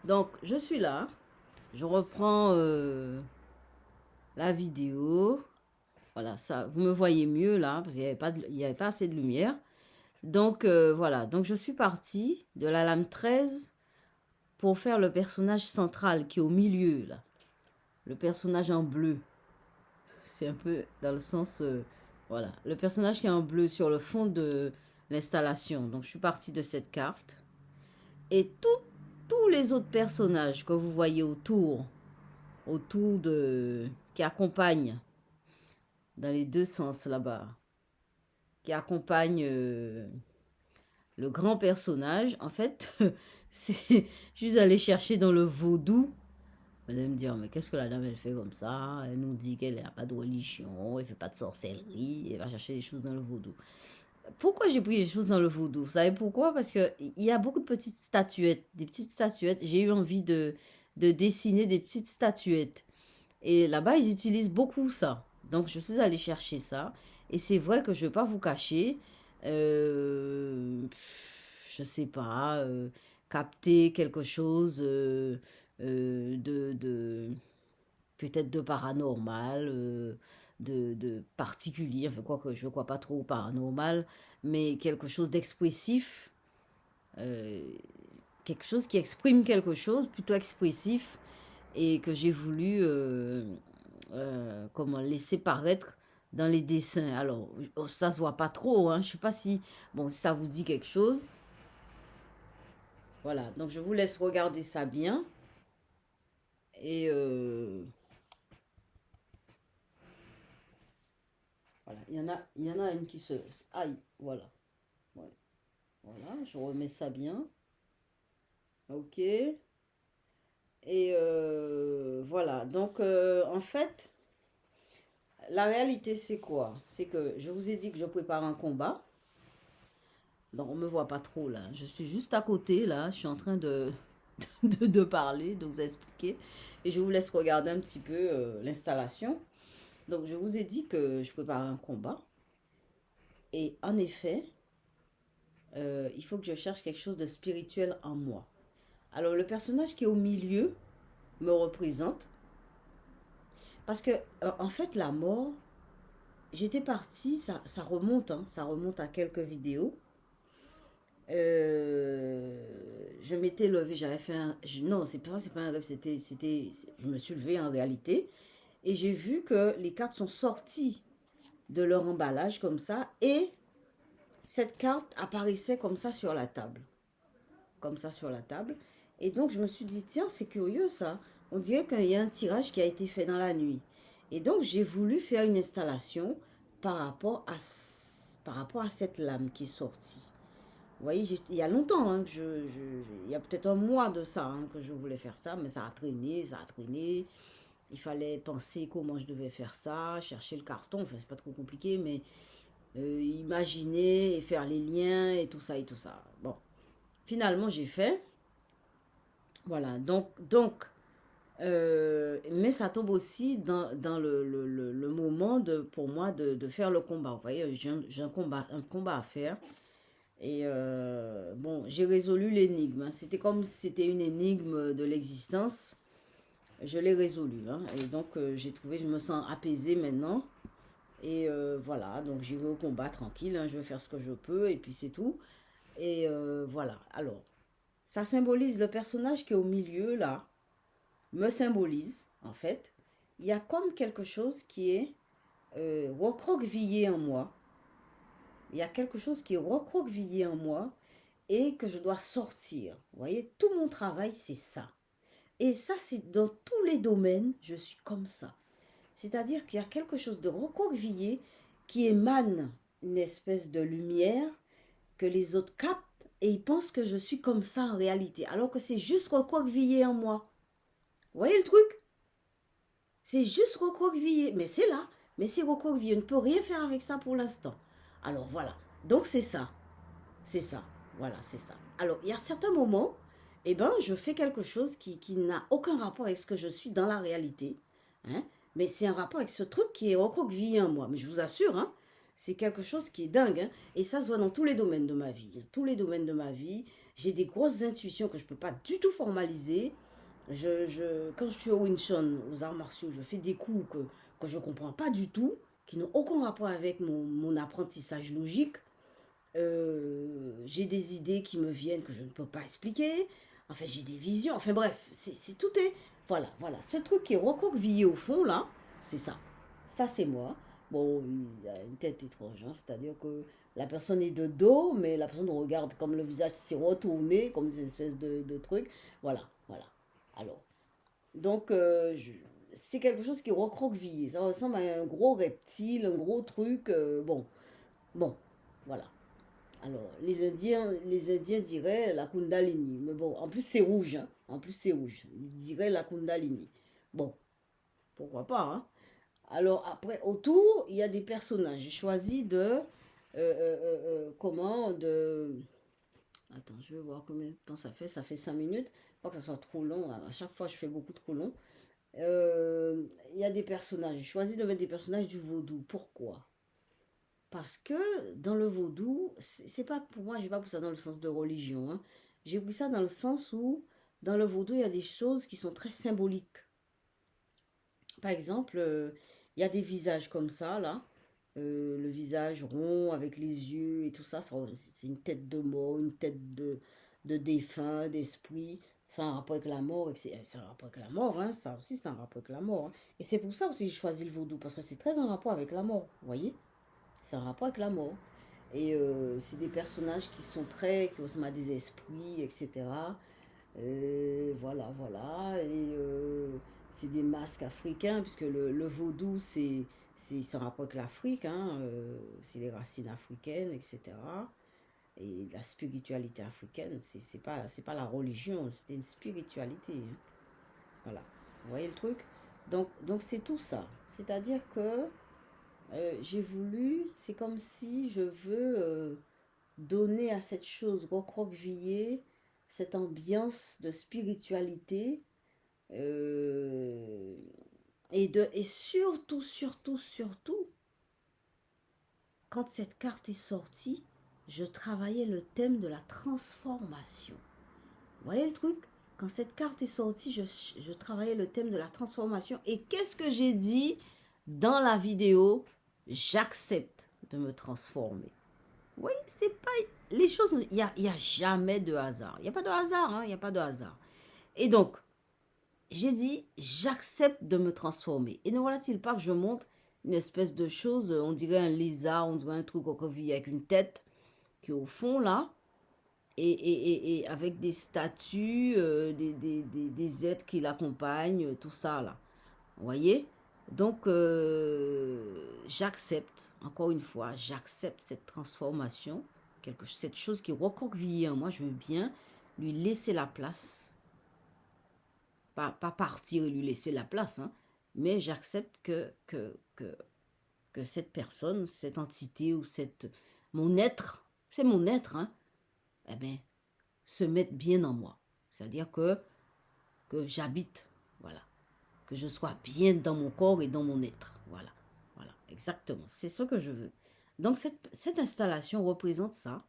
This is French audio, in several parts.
Donc, je suis là. Je reprends la vidéo. Voilà, ça, vous me voyez mieux là, parce qu'il n'y avait pas, il y avait pas assez de lumière. Donc, voilà. Donc, je suis partie de la lame 13 pour faire le personnage central qui est au milieu, là. Le personnage en bleu. C'est un peu dans le sens... voilà. Le personnage qui est en bleu sur le fond de l'installation. Donc, je suis partie de cette carte. Et tous les autres personnages que vous voyez autour de... qui accompagnent dans les deux sens là-bas, qui accompagnent le grand personnage, en fait, c'est juste aller chercher dans le vaudou. Vous allez me dire, mais qu'est-ce que la dame, elle fait comme ça? Elle nous dit qu'elle n'a pas de religion, elle fait pas de sorcellerie, elle va chercher des choses dans le vaudou. Pourquoi j'ai pris des choses dans le vaudou? Vous savez pourquoi? Parce qu'il y a beaucoup de petites statuettes, des petites statuettes. J'ai eu envie de dessiner des petites statuettes. Et là-bas, ils utilisent beaucoup ça. Donc, je suis allée chercher ça. Et c'est vrai que je ne vais pas vous cacher. Je ne sais pas. Capter quelque chose de peut-être de paranormal, de particulier. Enfin, quoi que je ne crois pas trop au paranormal. Mais quelque chose d'expressif. euh, Quelque chose qui exprime quelque chose, plutôt expressif. Et que j'ai voulu comment laisser paraître dans les dessins. Alors, ça se voit pas trop, hein. Je sais pas si, bon, si ça vous dit quelque chose. Voilà, donc je vous laisse regarder ça bien. Et voilà, il y en a une qui se... Aïe, voilà. Ouais, voilà, je remets ça bien. Ok. Et voilà, donc en fait, la réalité c'est quoi? C'est que je vous ai dit que je prépare un combat. Donc, on me voit pas trop là. Je suis juste à côté là. Je suis en train de parler, de vous expliquer. Et je vous laisse regarder un petit peu l'installation. Donc, je vous ai dit que je prépare un combat. Et en effet, il faut que je cherche quelque chose de spirituel en moi. Alors, le personnage qui est au milieu me représente. Parce que, en fait, la mort, j'étais partie, ça remonte, hein, ça remonte à quelques vidéos. Euh, je m'étais levée, j'avais fait un... non, c'est pas un rêve, je me suis levée en réalité. Et j'ai vu que les cartes sont sorties de leur emballage comme ça. Et cette carte apparaissait comme ça sur la table. Comme ça sur la table. Et donc je me suis dit, tiens, c'est curieux ça. On dirait qu'il y a un tirage qui a été fait dans la nuit. Et donc j'ai voulu faire une installation par rapport par rapport à cette lame qui est sortie. Vous voyez, il y a longtemps, hein, il y a peut-être un mois de ça hein, que je voulais faire ça, mais ça a traîné, ça a traîné. Il fallait penser comment je devais faire ça, chercher le carton, enfin c'est pas trop compliqué, mais imaginer et faire les liens et tout ça et tout ça. Bon, finalement j'ai fait. Voilà, mais ça tombe aussi dans le moment pour moi de faire le combat. Vous voyez, j'ai un combat à faire. Et bon, j'ai résolu l'énigme, hein. C'était comme si c'était une énigme de l'existence. Je l'ai résolue, hein. Et donc, j'ai trouvé, je me sens apaisée maintenant. Et voilà, donc j'y vais au combat tranquille, hein. Je vais faire ce que je peux et puis c'est tout. Et voilà. Alors, ça symbolise le personnage qui est au milieu, là, me symbolise, en fait. Il y a comme quelque chose qui est recroquevillé en moi. Il y a quelque chose qui est recroquevillé en moi et que je dois sortir. Vous voyez, tout mon travail, c'est ça. Et ça, c'est dans tous les domaines, je suis comme ça. C'est-à-dire qu'il y a quelque chose de recroquevillé qui émane une espèce de lumière que les autres captent et ils pensent que je suis comme ça en réalité, alors que c'est juste recroquevillé en moi. Vous voyez le truc? C'est juste recroquevillé, mais c'est là. Mais c'est recroquevillé, on ne peut rien faire avec ça pour l'instant. Alors voilà, donc c'est ça. C'est ça. Voilà, c'est ça. Alors, il y a certains moments, eh ben, je fais quelque chose qui n'a aucun rapport avec ce que je suis dans la réalité. Hein? Mais c'est un rapport avec ce truc qui est recroquevillé en moi. Mais je vous assure, hein, c'est quelque chose qui est dingue. Hein? Et ça se voit dans tous les domaines de ma vie. Hein. Tous les domaines de ma vie. j'ai des grosses intuitions que je ne peux pas du tout formaliser. Quand je suis au Wing Chun, aux arts martiaux, je fais des coups que je ne comprends pas du tout, qui n'ont aucun rapport avec mon apprentissage logique. J'ai des idées qui me viennent que je ne peux pas expliquer. En fait, j'ai des visions. Enfin bref, c'est tout est... Voilà, voilà. Ce truc qui est recroquevillé au fond, là, c'est ça. Ça, c'est moi. Bon, il a une tête étrange, hein, c'est-à-dire que la personne est de dos, mais la personne regarde comme le visage s'est retourné, comme une espèce de truc. Voilà, voilà. Alors, donc, c'est quelque chose qui est recroquevillé. Ça ressemble à un gros reptile, un gros truc. Bon, voilà. Alors, les Indiens diraient la Kundalini. Mais bon, en plus c'est rouge, hein. En plus c'est rouge. Ils diraient la Kundalini. Bon, pourquoi pas, hein. Alors après, autour, il y a des personnages. J'ai choisi comment, Attends, je vais voir combien de temps ça fait. Ça fait 5 minutes. Pas que ça soit trop long. À chaque fois, je fais beaucoup trop long. Il y a des personnages. J'ai choisi de mettre des personnages du vaudou. Pourquoi? Parce que dans le vaudou, c'est pas pour moi, j'ai pas pris ça dans le sens de religion, hein. J'ai pris ça dans le sens où, dans le vaudou, il y a des choses qui sont très symboliques. Par exemple, il y a des visages comme ça, là. Le visage rond avec les yeux et tout ça, c'est une tête de mort, une tête de défunt, d'esprit. Ça a un rapport avec la mort, c'est un rapport avec la mort, hein. Ça aussi, c'est un rapport avec la mort, hein. Et c'est pour ça aussi que j'ai choisi le vaudou, parce que c'est très en rapport avec la mort, vous voyez? C'est un rapport avec la mort. Et c'est des personnages qui sont qui ressemblent à des esprits, etc. Voilà, voilà. Et c'est des masques africains, puisque le vaudou, c'est un rapport avec l'Afrique, hein, c'est les racines africaines, etc. Et la spiritualité africaine, c'est pas la religion, c'est une spiritualité, hein. Voilà. Vous voyez le truc? Donc c'est tout ça. C'est-à-dire que j'ai voulu, c'est comme si je veux donner à cette chose recroquevillée cette ambiance de spiritualité euh, et surtout, surtout, surtout, quand cette carte est sortie, je travaillais le thème de la transformation. Vous voyez le truc? Quand cette carte est sortie, je travaillais le thème de la transformation. Et qu'est-ce que j'ai dit dans la vidéo? J'accepte de me transformer. Oui, c'est pas... Les choses... Il y a jamais de hasard. Il n'y a pas de hasard, hein. Il n'y a pas de hasard. Et donc, j'ai dit, j'accepte de me transformer. Et ne voilà-t-il pas que je montre une espèce de chose, on dirait un lézard, on dirait un truc recroquevillé avec une tête qui est au fond, là, et avec des statues, des êtres qui l'accompagnent, tout ça, là. Vous voyez? Donc, j'accepte, encore une fois, j'accepte cette transformation, cette chose qui est recroquevillée en moi, je veux bien lui laisser la place. Pas partir et lui laisser la place, hein, mais j'accepte que cette personne, cette entité ou mon être, c'est mon être, hein, eh bien, se mette bien en moi. C'est-à-dire que j'habite, voilà. Que je sois bien dans mon corps et dans mon être. Voilà, voilà, exactement. C'est ce que je veux. Donc, cette installation représente ça.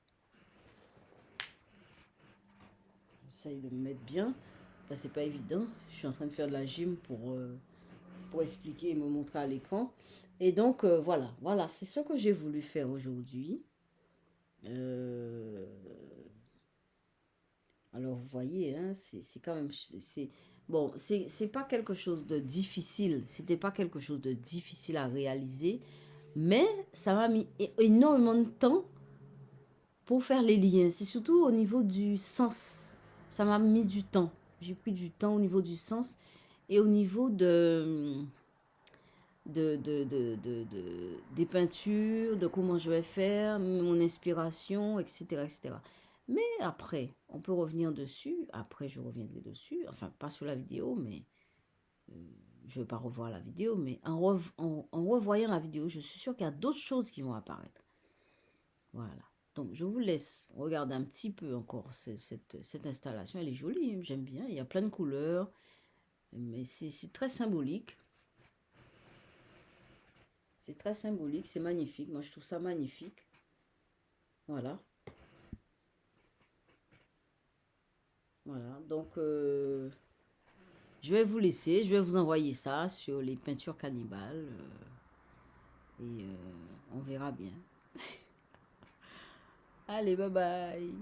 J'essaye de me mettre bien. Enfin, c'est pas évident. Je suis en train de faire de la gym pour expliquer et me montrer à l'écran. Et donc, voilà, voilà, c'est ce que j'ai voulu faire aujourd'hui. Alors, vous voyez, hein, c'est quand même... Bon, c'est pas quelque chose de difficile. C'était pas quelque chose de difficile à réaliser. Mais ça m'a mis énormément de temps pour faire les liens. C'est surtout au niveau du sens. Ça m'a mis du temps. J'ai pris du temps au niveau du sens et au niveau des peintures, de comment je vais faire, mon inspiration, etc., etc. Mais après, on peut revenir dessus. Après, je reviendrai dessus. Enfin, pas sur la vidéo, mais je ne veux pas revoir la vidéo. Mais en revoyant la vidéo, je suis sûre qu'il y a d'autres choses qui vont apparaître. Voilà. Donc, je vous laisse regarder un petit peu encore cette installation. Elle est jolie, hein, j'aime bien. Il y a plein de couleurs, mais c'est très symbolique. C'est très symbolique, c'est magnifique. Moi, je trouve ça magnifique. Voilà. Voilà, donc je vais vous laisser, je vais vous envoyer ça sur les peintures cannibales et on verra bien. Allez, bye bye.